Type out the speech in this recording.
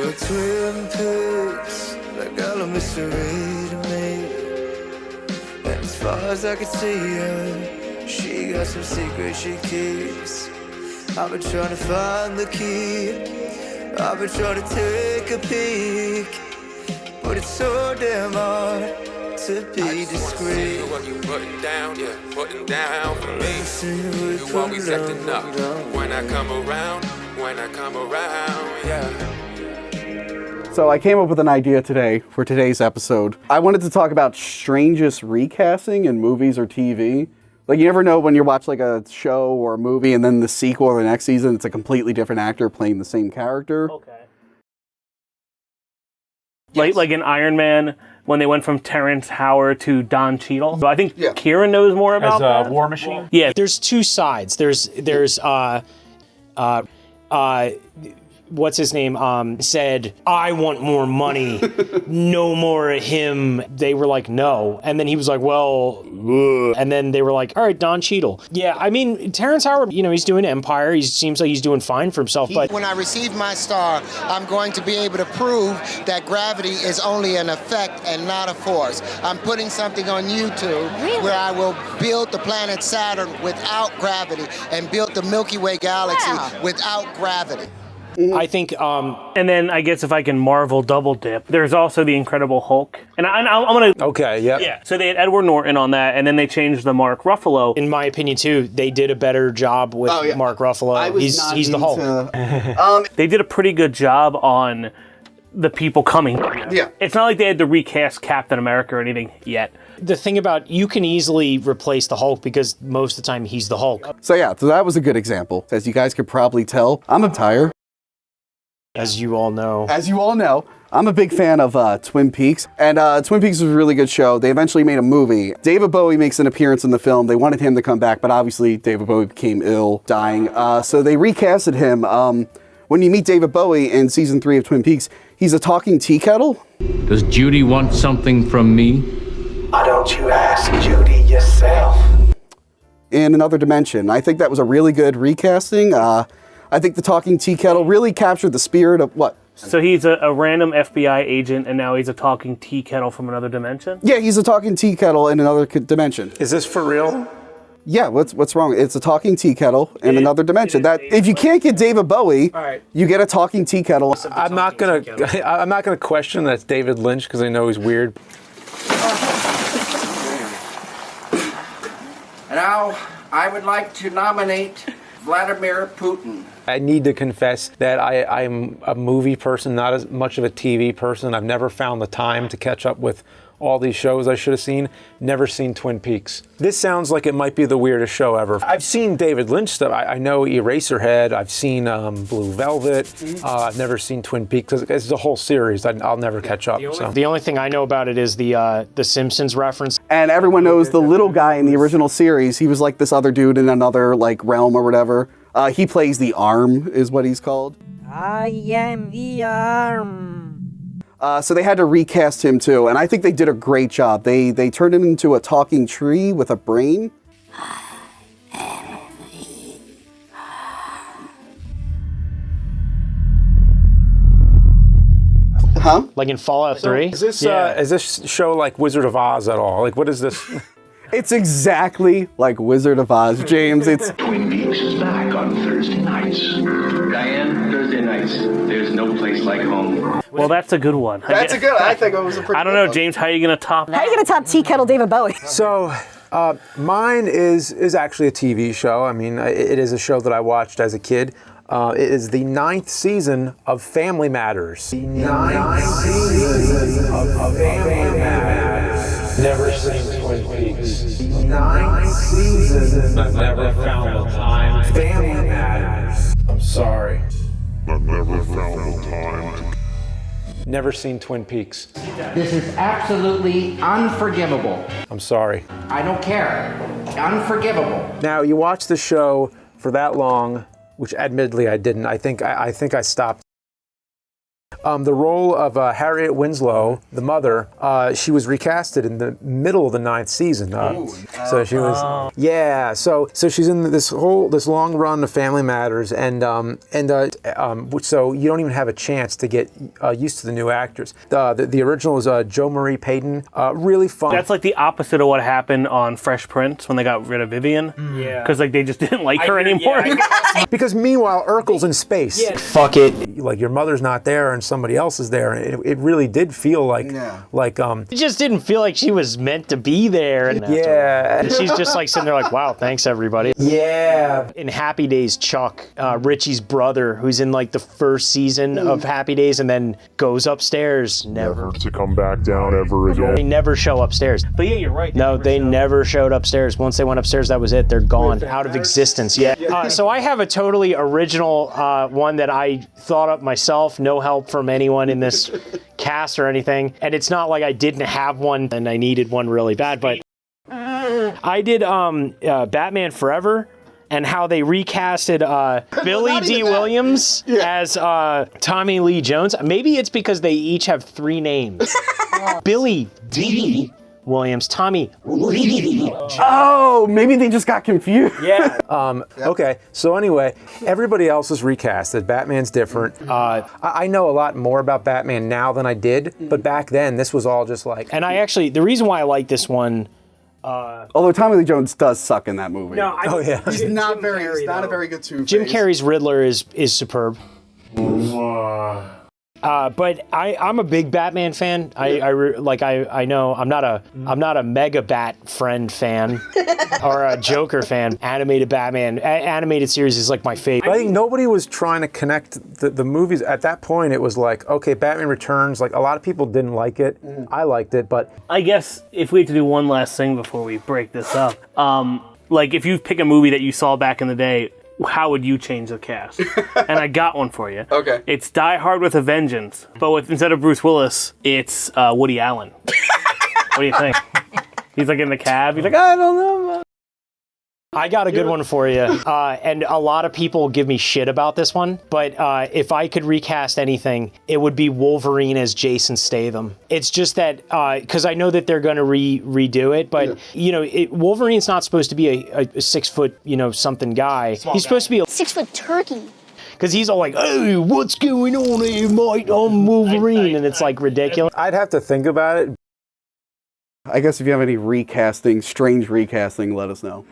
like Twin Peaks, like all a mystery to me. And as far as I can see her, she got some secrets she keeps. I've been trying to find the key, I've been trying to take a peek, but it's so damn hard to be discreet. What you putting down, yeah, putting down for me. You always acting up when I come around, yeah. So I came up with an idea today for today's episode. I wanted to talk about strangest recasting in movies or TV. Like, you never know when you watch like a show or a movie and then the sequel or the next season, it's a completely different actor playing the same character. Okay. Like in Iron Man, when they went from Terrence Howard to Don Cheadle. So I think Kieran knows more about that. War Machine? Yeah. There's two sides. There's what's his name, said, I want more money, no more of him. They were like, no. And then he was like, well, and then they were like, all right, Don Cheadle. Yeah, I mean, Terrence Howard, you know, he's doing Empire. He seems like he's doing fine for himself. But when I receive my star, I'm going to be able to prove that gravity is only an effect and not a force. I'm putting something on YouTube where I will build the planet Saturn without gravity and build the Milky Way galaxy without gravity. I think, and then I guess if I can Marvel double dip, there's also the Incredible Hulk, and I'm gonna. Okay, yep. Yeah. So they had Edward Norton on that, and then they changed the Mark Ruffalo. in my opinion, too, they did a better job with Mark Ruffalo. He's the Hulk. They did a pretty good job on the people coming. Yeah. It's not like they had to recast Captain America or anything yet. The thing about, you can easily replace the Hulk because most of the time he's the Hulk. So yeah, so that was a good example. As you guys could probably tell, I'm a tire. As you all know. As you all know, I'm a big fan of Twin Peaks, and Twin Peaks was a really good show. They eventually made a movie. David Bowie makes an appearance in the film. They wanted him to come back, but obviously David Bowie became ill, dying. So they recasted him. When you meet David Bowie in season 3 of Twin Peaks, he's a talking tea kettle. Does Judy want something from me? Why don't you ask Judy yourself? In another dimension. I think that was a really good recasting. I think the talking tea kettle really captured the spirit of what? So he's a random FBI agent, and now he's a talking tea kettle from another dimension? Yeah, he's a talking tea kettle in another dimension. Is this for real? Yeah, what's wrong? It's a talking tea kettle in another dimension. That if you can't get David Bowie, you get a talking tea kettle. I'm not gonna question that's David Lynch because I know he's weird. Now, I would like to nominate Vladimir Putin. I need to confess that I'm a movie person, not as much of a TV person. I've never found the time to catch up with all these shows I should have seen. Never seen Twin Peaks. This sounds like it might be the weirdest show ever. I've seen David Lynch stuff. I know Eraserhead. I've seen Blue Velvet. I've never seen Twin Peaks. It's a whole series. I'll never catch up. The only thing I know about it is the Simpsons reference. And everyone knows the little guy in the original series. He was like this other dude in another like realm or whatever. He plays the Arm, is what he's called. I am the Arm. So they had to recast him too, and I think they did a great job. They turned him into a talking tree with a brain. Huh? Like in Fallout 3? Is this show like Wizard of Oz at all? Like, what is this? It's exactly like Wizard of Oz, James. It's Twin Peaks is back on Thursday nights. Diane, Thursday nights. There's no place like home. Well, that's a good one. That's a good one. I think it was a pretty I don't know, James, how are you going to top that? How are you going to top Tea Kettle David Bowie? So, mine is actually a TV show. I mean, it is a show that I watched as a kid. It is the 9th season of Family Matters. The 9th season of Family Matters. Never seen Twin Peaks. The 9th season. I've never found the time. Family Matters. I'm sorry. I've never found the time. Never seen Twin Peaks. This is absolutely unforgivable. I'm sorry. I don't care. Unforgivable. Now, you watch the show for that long, which admittedly I didn't. I think I stopped. The role of Harriet Winslow, the mother, she was recasted in the middle of the 9th season. So she was, yeah. So she's in this long run of Family Matters, and so you don't even have a chance to get used to the new actors. The original is Jo Marie Payton. Really fun. That's like the opposite of what happened on Fresh Prince when they got rid of Vivian. Yeah. Because like they just didn't like her anymore. Because meanwhile, Urkel's in space. Yeah. Fuck it. Like your mother's not there and somebody else is there. It really did feel like It just didn't feel like she was meant to be there. And yeah. She's just like sitting there like, wow, thanks everybody. Yeah. In Happy Days, Chuck, Richie's brother, who's in like the first season of Happy Days and then goes upstairs. Never to come back down ever again. They never show upstairs. But yeah, you're right. No, they never showed upstairs. Once they went upstairs, that was it. They're gone, out of existence. Yeah. So I have a totally original one that I thought up myself. No help from anyone in this cast or anything. And it's not like I didn't have one and I needed one really bad, but I did Batman Forever and how they recasted Billy D. Williams as Tommy Lee Jones. Maybe it's because they each have 3 names. Billy D. Williams, Tommy Lee. Oh, maybe they just got confused. Yeah. Okay, so anyway, everybody else is recasted. Batman's different. I know a lot more about Batman now than I did, but back then this was all just like... And I actually, the reason why I like this one... although Tommy Lee Jones does suck in that movie. No, he's not a very good Two-Face. Jim Carrey's Riddler is superb. But I'm a big Batman fan. I know I'm not a mega Bat friend fan or a Joker fan. Animated Batman, animated series is like my favorite. I think nobody was trying to connect the movies. At that point, it was like, okay, Batman Returns, like a lot of people didn't like it. I liked it, but... I guess if we had to do one last thing before we break this up, like if you pick a movie that you saw back in the day, how would you change the cast? And I got one for you. Okay. It's Die Hard with a Vengeance, but instead of Bruce Willis, it's Woody Allen. What do you think? He's like in the cab. He's like, I don't know. I got a good one for you. And a lot of people give me shit about this one, but if I could recast anything, it would be Wolverine as Jason Statham. It's just that, because I know that they're going to redo it, but, Wolverine's not supposed to be a 6 foot, something guy. He's supposed to be a 6 foot turkey. Because he's all like, hey, what's going on here, mate? I'm Wolverine. And it's like ridiculous. I'd have to think about it. I guess if you have any strange recasting, let us know.